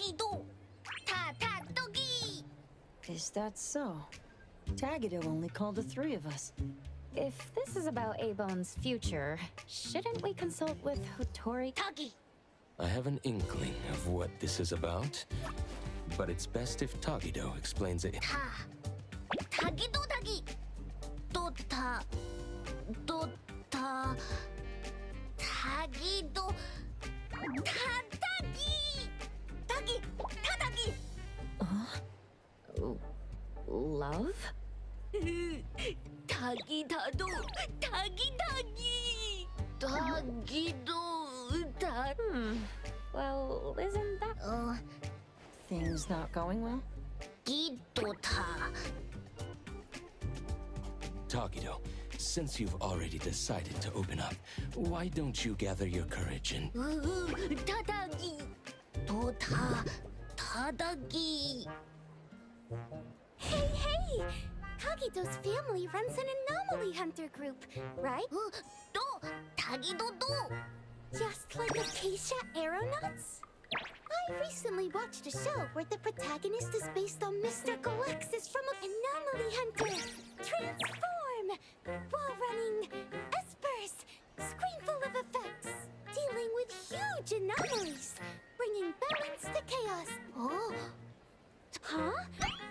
Tagido! Ta-ta-dogi! Is that so? Tagido only called the three of us. If this is about A-Bone's future, shouldn't we consult with Hotori? Tagi! I have an inkling of what this is about, but it's best if Tagido explains it. Tagido tagi! Tagido... Ta-tagi! Tagi! Ta-tagi! Love? Tagi-tado! Tagi-tagi! Tagido... Well, isn't that... Things not going well? Gido-ta... Tagido, since you've already decided to open up, why don't you gather your courage and... Tadagi! Tota... Tadagi! Hey! Tagido's family runs an anomaly hunter group, right? Do! Tagido-do! Just like Acacia Aeronauts? I recently watched a show where the protagonist is based on Mr. Galexis from an anomaly hunter. Transform! While running espers, screenful of effects, dealing with huge anomalies, bringing balance to chaos. Oh! Huh?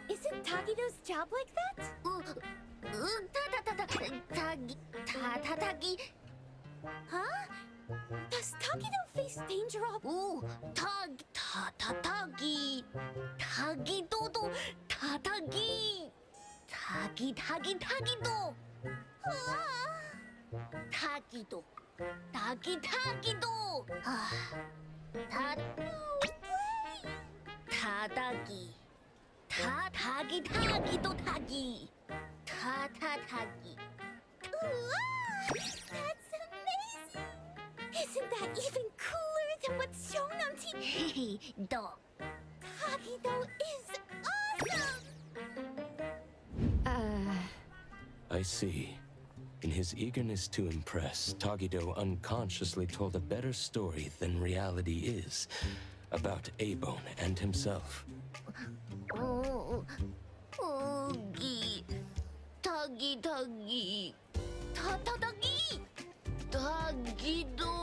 Isn't Tagido's job like that? Tagi... Huh? Does Tagido face danger of... Tagi... Tagido-do... Tagi... Tagido... Tagido... Tagido... Tadagi... Tagido tagi... Ta-ta-tagi... That's amazing! Isn't that even cooler than what's shown on TV? Do... Tagido is awesome! I see. In his eagerness to impress, Tagido unconsciously told a better story than reality is about A-Bone and himself. Tagi... Ta-ta-tagi! Tagido...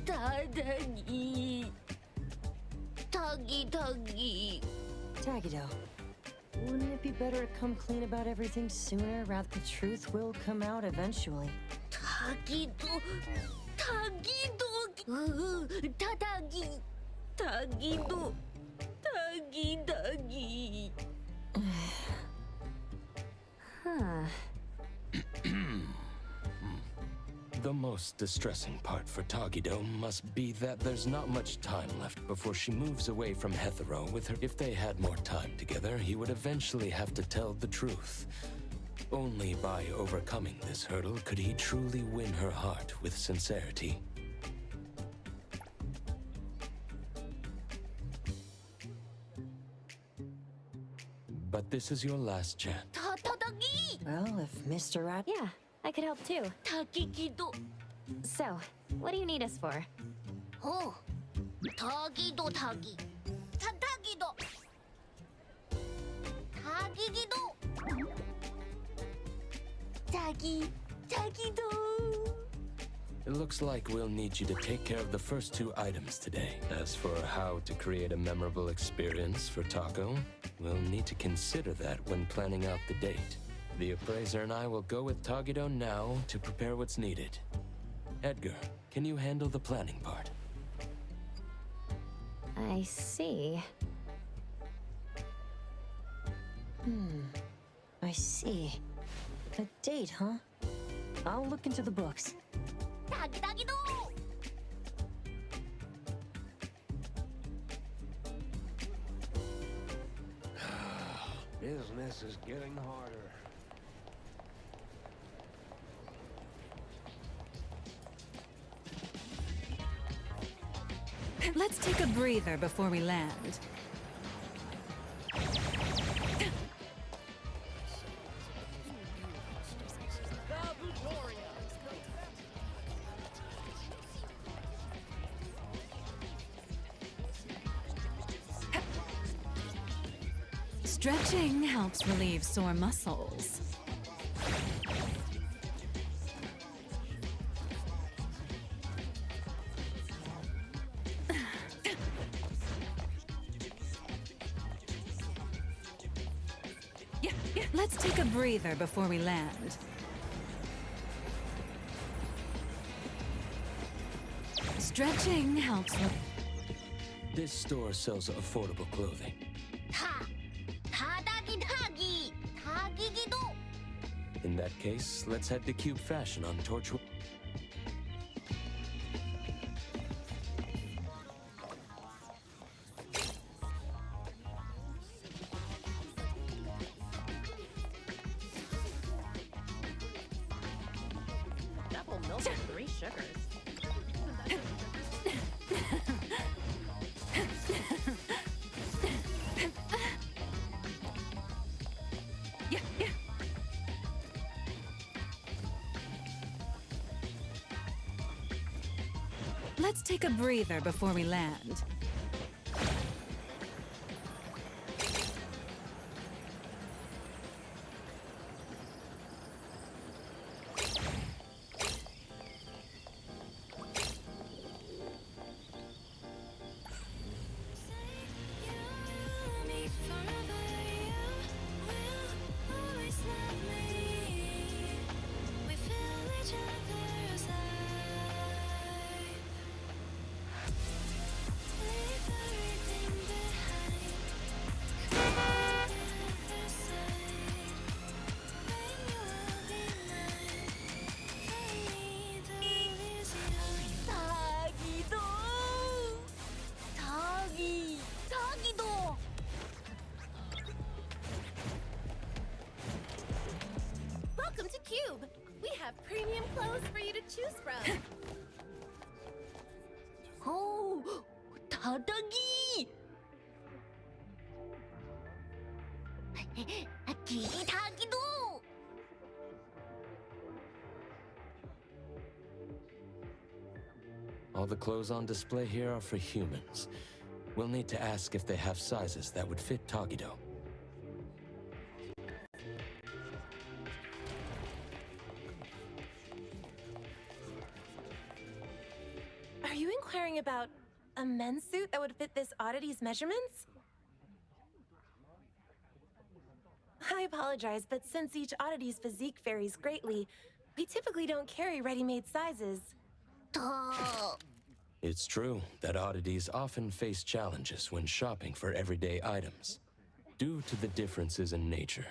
Tadagi... Tagi... Tagido, wouldn't it be better to come clean about everything sooner rather than the truth will come out eventually? Tagido... Tadagi... Tagido... Tagi... Huh. The most distressing part for Tagido must be that there's not much time left before she moves away from Hetero with her. If they had more time together, he would eventually have to tell the truth. Only by overcoming this hurdle could he truly win her heart with sincerity. But this is your last chance. Ta-ta-tagi! Well, if Mr. Rat... Yeah, I could help too. Tagido... So, what do you need us for? Oh... Tagido tagi... Ta-tagido... Tagigido... Tagido... It looks like we'll need you to take care of the first two items today. As for how to create a memorable experience for Taco, we'll need to consider that when planning out the date. The appraiser and I will go with Tagido now to prepare what's needed. Edgar, can you handle the planning part? I see. I see. A date, huh? I'll look into the books. Tagido! Business is getting harder. Let's take a breather before we land. Stretching helps relieve sore muscles. Let's take a breather before we land. Stretching helps with... This store sells affordable clothing. 타다기 타기기도. In that case, let's head to Cube Fashion on Torchwood. Double milk and 3 sugars. Let's take a breather before we land. 타기도. 타기도. Welcome to Cube. We have premium clothes for you to choose from. 오, 타다기. 기기 타기도. All the clothes on display here are for humans. We'll need to ask if they have sizes that would fit Tagido. Are you inquiring about a men's suit that would fit this oddity's measurements? I apologize, but since each oddity's physique varies greatly, we typically don't carry ready-made sizes. 타. It's true that oddities often face challenges when shopping for everyday items. Due to the differences in nature,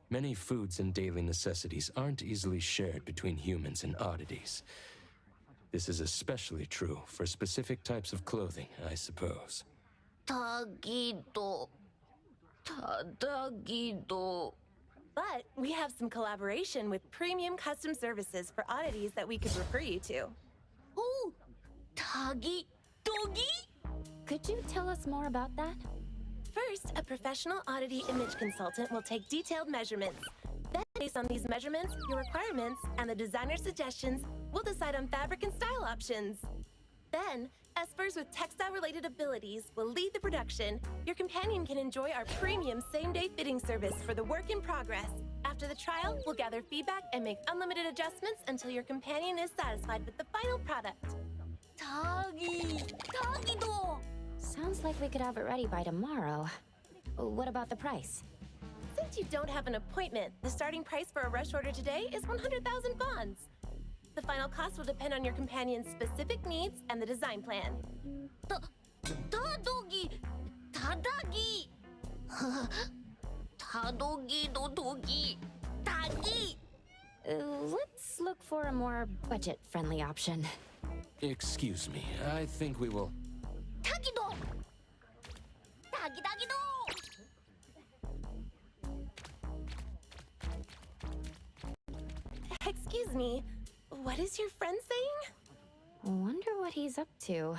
many foods and daily necessities aren't easily shared between humans and oddities. This is especially true for specific types of clothing, I suppose. 타기도. 타다기도. But we have some collaboration with premium custom services for oddities that we could refer you to. 오, 타기도기? Could you tell us more about that? First, a professional oddity image consultant will take detailed measurements. Then, based on these measurements, your requirements, and the designer's suggestions, we'll decide on fabric and style options. Then, espers with textile-related abilities will lead the production. Your companion can enjoy our premium same-day fitting service for the work in progress. After the trial, we'll gather feedback and make unlimited adjustments until your companion is satisfied with the final product. 타기도. Sounds like we could have it ready by tomorrow. What about the price? Since you don't have an appointment, the starting price for a rush order today is 100,000 bonds. The final cost will depend on your companion's specific needs and the design plan. 타도기. 타다기. 타도기도 도기. 타기. Let's look for a more budget-friendly option. Excuse me, I think we will... 타기도. 타기도. Excuse me, what is your friend saying? Wonder what he's up to.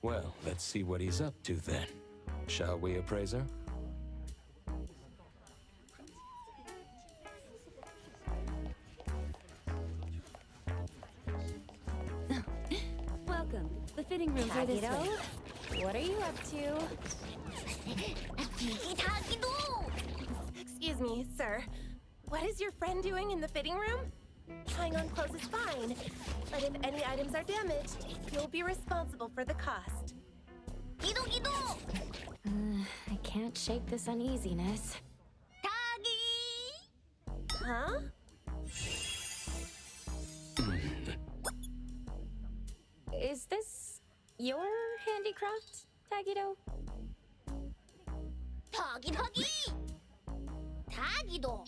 Well, let's see what he's up to then. Shall we, appraiser? Welcome. The fitting rooms are this way. What are you up to? Tagido! Excuse me, sir. What is your friend doing in the fitting room? Trying on clothes is fine, but if any items are damaged, you'll be responsible for the cost. Gido gido! I can't shake this uneasiness. Tagi! Huh? Is this your handicraft, Tagido? Tagi tagi! Tagido!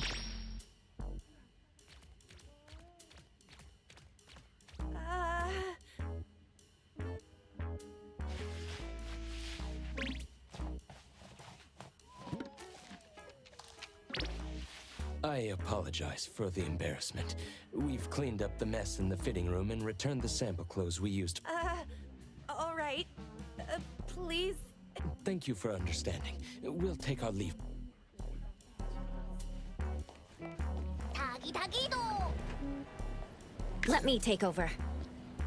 I apologize for the embarrassment. We've cleaned up the mess in the fitting room and returned the sample clothes we used. All right. Please. Thank you for understanding. We'll take our leave. Tagi tagido! Let me take over.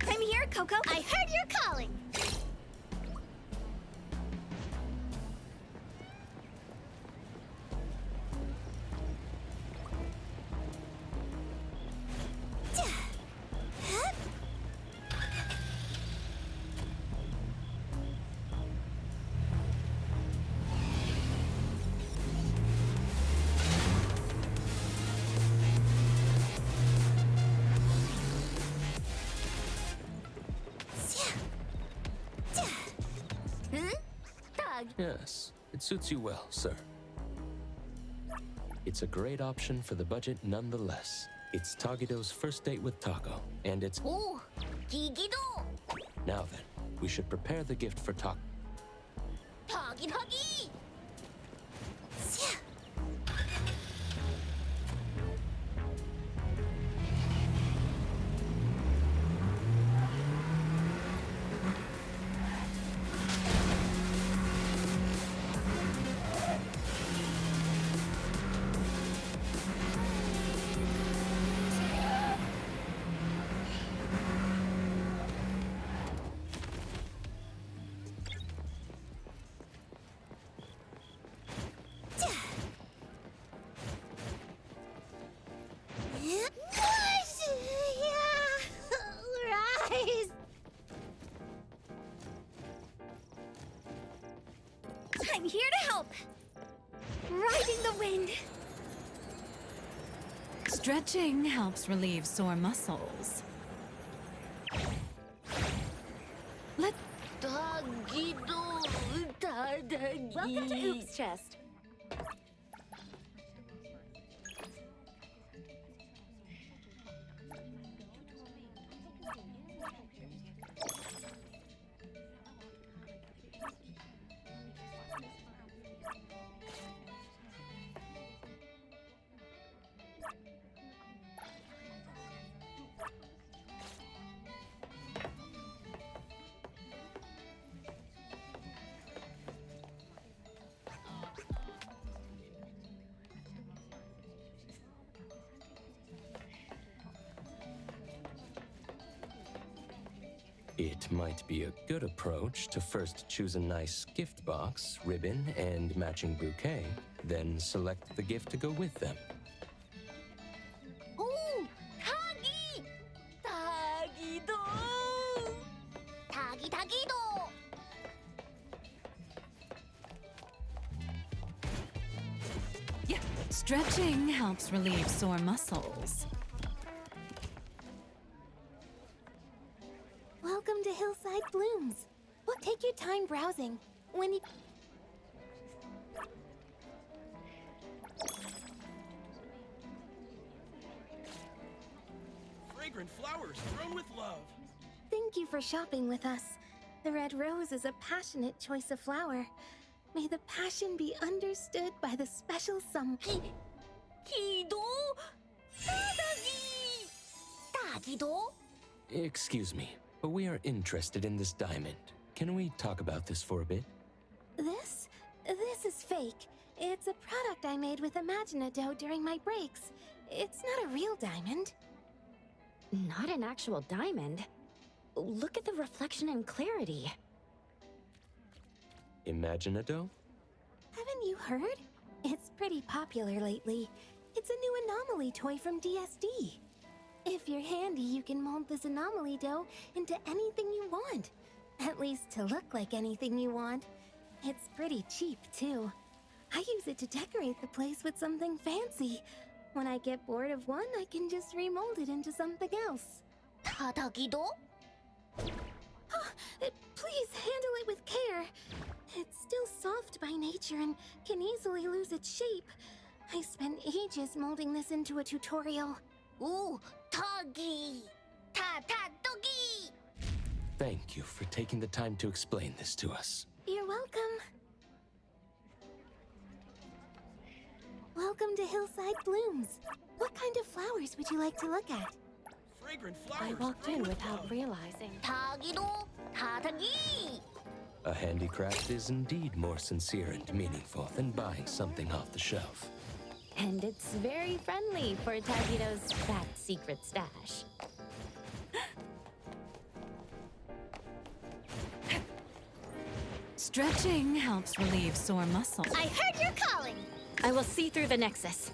I'm here, Coco. I heard you're calling. Yes, it suits you well, sir. It's a great option for the budget nonetheless. It's Tagido's first date with Taco, and it's... Oh, gigido! Now then, we should prepare the gift for Taco. Tagi tagi! Rise! I'm here to help. Riding the wind. Stretching helps relieve sore muscles. Let Tagido! Tadagi! Welcome to Oops Chest. It might be a good approach to first choose a nice gift box, ribbon, and matching bouquet, then select the gift to go with them. Oh, Tagi! Tagido! Tagi tagido! yeah, stretching helps relieve sore muscles. Welcome to Hillside Blooms. Well, take your time browsing. When you... Fragrant flowers thrown with love. Thank you for shopping with us. The red rose is a passionate choice of flower. May the passion be understood by the special some... Kido! Tadagi! Tagido? Excuse me, but we are interested in this diamond. Can we talk about this for a bit? This? This is fake. It's a product I made with Imaginado during my breaks. It's not a real diamond. Not an actual diamond. Look at the reflection and clarity. Imaginado? Haven't you heard? It's pretty popular lately. It's a new anomaly toy from DSD. If you're handy, you can mold this anomaly dough into anything you want. At least to look like anything you want. It's pretty cheap, too. I use it to decorate the place with something fancy. When I get bored of one, I can just remold it into something else. Tagido? Please handle it with care. It's still soft by nature and can easily lose its shape. I spent ages molding this into a tutorial. Ooh, Tagi! Dogi! Thank you for taking the time to explain this to us. You're welcome. Welcome to Hillside Blooms. What kind of flowers would you like to look at? Fragrant flowers. I walked strewn in with without love. realizing. Tagido! Tatagi! A handicraft is indeed more sincere and meaningful than buying something off the shelf. And it's very friendly for Tagidos' fat secret stash. Stretching helps relieve sore muscles. I heard you're calling! I will see through the Nexus.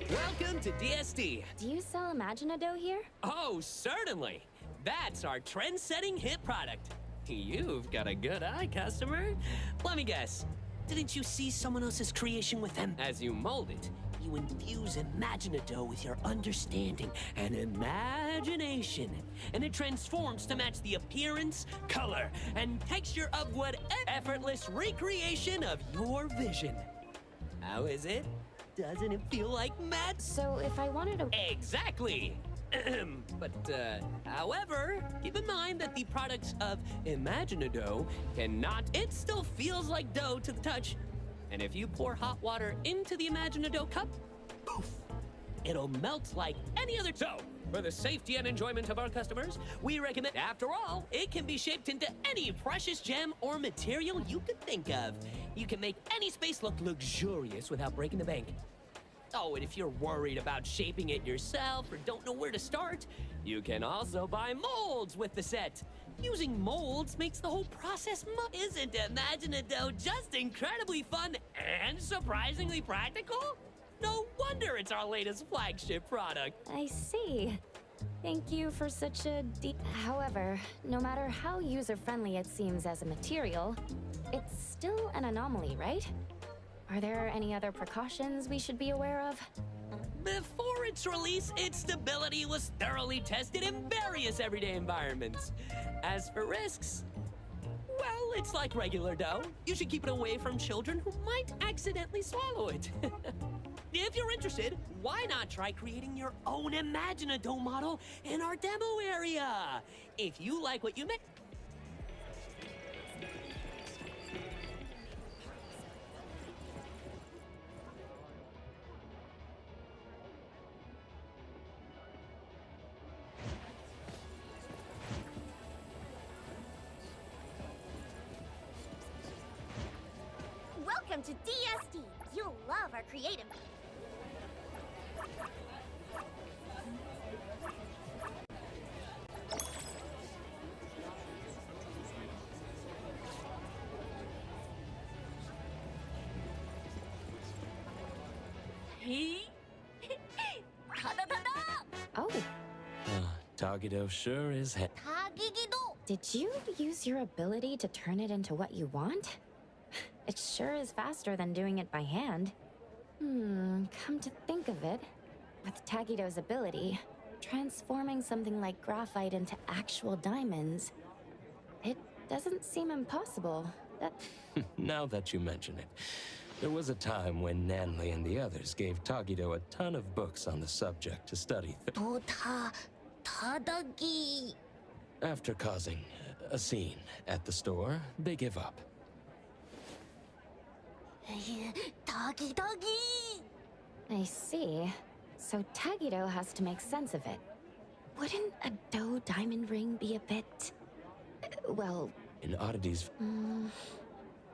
Welcome to DSD. Do you sell Imaginado here? Oh, certainly. That's our trend-setting hit product. You've got a good eye, customer. Let me guess. Didn't you see someone else's creation with them? As you mold it, you infuse Imaginado with your understanding and imagination. And it transforms to match the appearance, color, and texture of what effortless recreation of your vision. How is it? Doesn't it feel like magic? So if I wanted to... Exactly! However, keep in mind that the products of Imaginado cannot... It still feels like dough to the touch. And if you pour hot water into the Imaginado cup, poof, it'll melt like any other. So, for the safety and enjoyment of our customers, we recommend... After all, it can be shaped into any precious gem or material you could think of. You can make any space look luxurious without breaking the bank. Oh, and if you're worried about shaping it yourself or don't know where to start, you can also buy molds with the set. Using molds makes the whole process Isn't Imaginado just incredibly fun and surprisingly practical? No wonder it's our latest flagship product. I see. Thank you for such a deep... However, no matter how user-friendly it seems as a material, it's still an anomaly, right? Are there any other precautions we should be aware of? Before its release, its stability was thoroughly tested in various everyday environments. As for risks, well, it's like regular dough. You should keep it away from children who might accidentally swallow it. If you're interested, why not try creating your own Imaginado model in our demo area? If you like what you make... Welcome to DSD. You'll love our creative. Oh, Tagido sure is Tagido! did you use your ability to turn it into what you want? It sure is faster than doing it by hand. Come to think of it, with Tagidos' ability, transforming something like graphite into actual diamonds, it doesn't seem impossible. Now that you mention it, there was a time when Nanley and the others gave Tagido a ton of books on the subject to study. 다다기. After causing a scene at the store, they give up. 다기. I see. So Tagido has to make sense of it. Wouldn't a dough diamond ring be a bit... well... In oddities...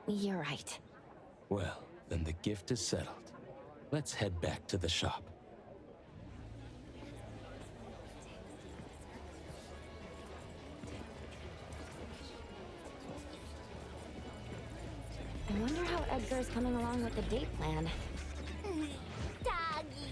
You're right. Well, then the gift is settled. Let's head back to the shop. I wonder how Edgar's coming along with the date plan. 다기.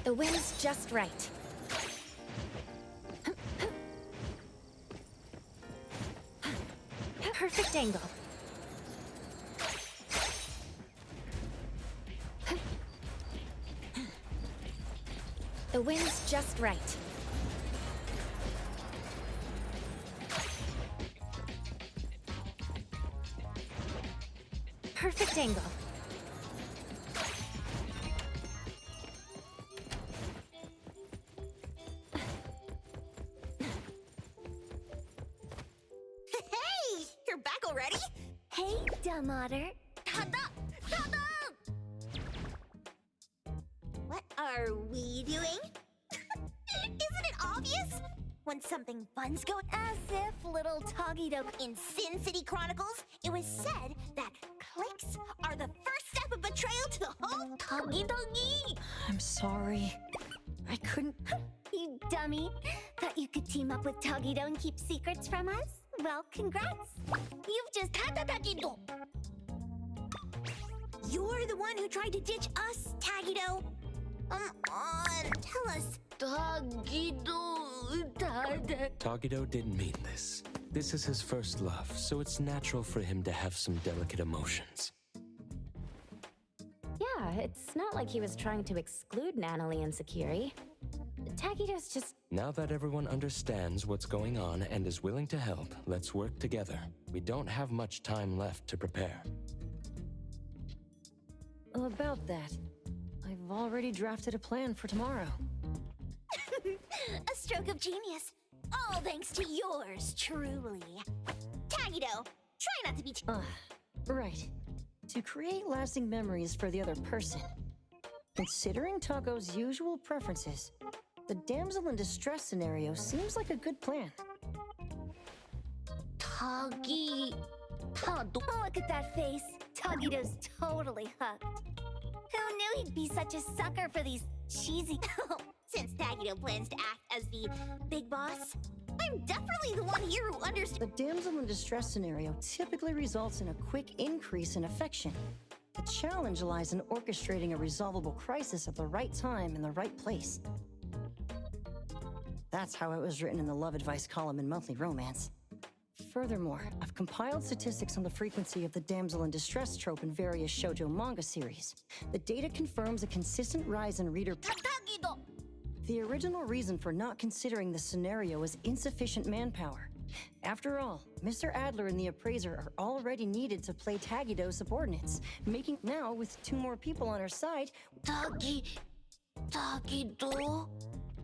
The wind's just right. Perfect angle. The wind's just right. Perfect angle. Hey, dumb otter. 다다. What are we doing? Isn't it obvious? When something fun's going as if little Tagido in Sin City Chronicles, it was said that clicks are the first step of betrayal to the whole 다기. I'm sorry. I couldn't... You dummy. Thought you could team up with Tagido and keep secrets from us? Well, congrats. You've just 다다기도. You're the one who tried to ditch us, Tagido. Tell us. 다기도. 다다. Tagido didn't mean this. This is his first love, so it's natural for him to have some delicate emotions. Yeah, it's not like he was trying to exclude Natalie and Sakiri. Tagido's just... Now that everyone understands what's going on and is willing to help, let's work together. We don't have much time left to prepare. About that, I've already drafted a plan for tomorrow. A stroke of genius. All thanks to yours, truly. Tagido, try not to be Right. To create lasting memories for the other person. Considering Taco's usual preferences, the damsel in distress scenario seems like a good plan. 다기. 다도. Look at that face. Tagido's totally hooked. Who knew he'd be such a sucker for these cheesy... Since Tagido plans to act as the big boss, I'm definitely the one here who understands... The damsel in distress scenario typically results in a quick increase in affection. The challenge lies in orchestrating a resolvable crisis at the right time in the right place. That's how it was written in the love advice column in Monthly Romance. Furthermore, I've compiled statistics on the frequency of the damsel in distress trope in various shoujo manga series. The data confirms a consistent rise in reader... 다기도. The original reason for not considering the scenario is insufficient manpower. After all, Mr. Adler and the appraiser are already needed to play Tagido subordinates, making now with 2 more people on our side. Tagido?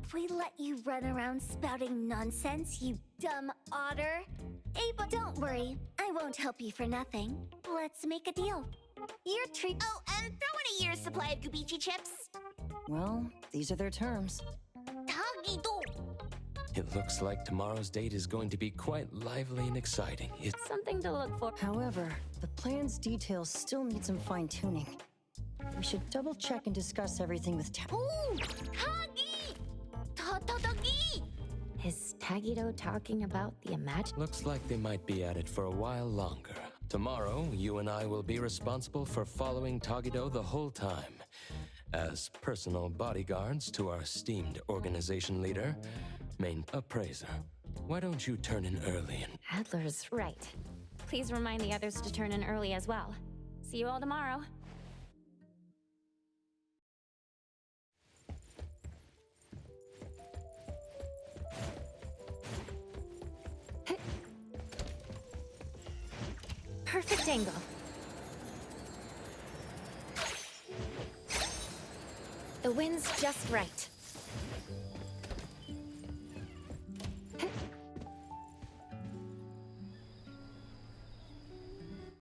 If we let you run around spouting nonsense, you dumb otter. Ava, don't worry. I won't help you for nothing. Let's make a deal. Your treat. Oh, and throw in a year's supply of Gubichi chips. Well, these are their terms. Tagido! It looks like tomorrow's date is going to be quite lively and exciting. It's Something to look for. However, the plan's details still need some fine-tuning. We should double-check and discuss everything with Ooh! Tagi! Tagi! Is Tagido talking about the looks like they might be at it for a while longer. Tomorrow, you and I will be responsible for following Tagido the whole time. As personal bodyguards to our esteemed organization leader, main appraiser. Why don't you turn in early and... Adler's right. Please remind the others to turn in early as well. See you all tomorrow. Perfect angle. The wind's just right.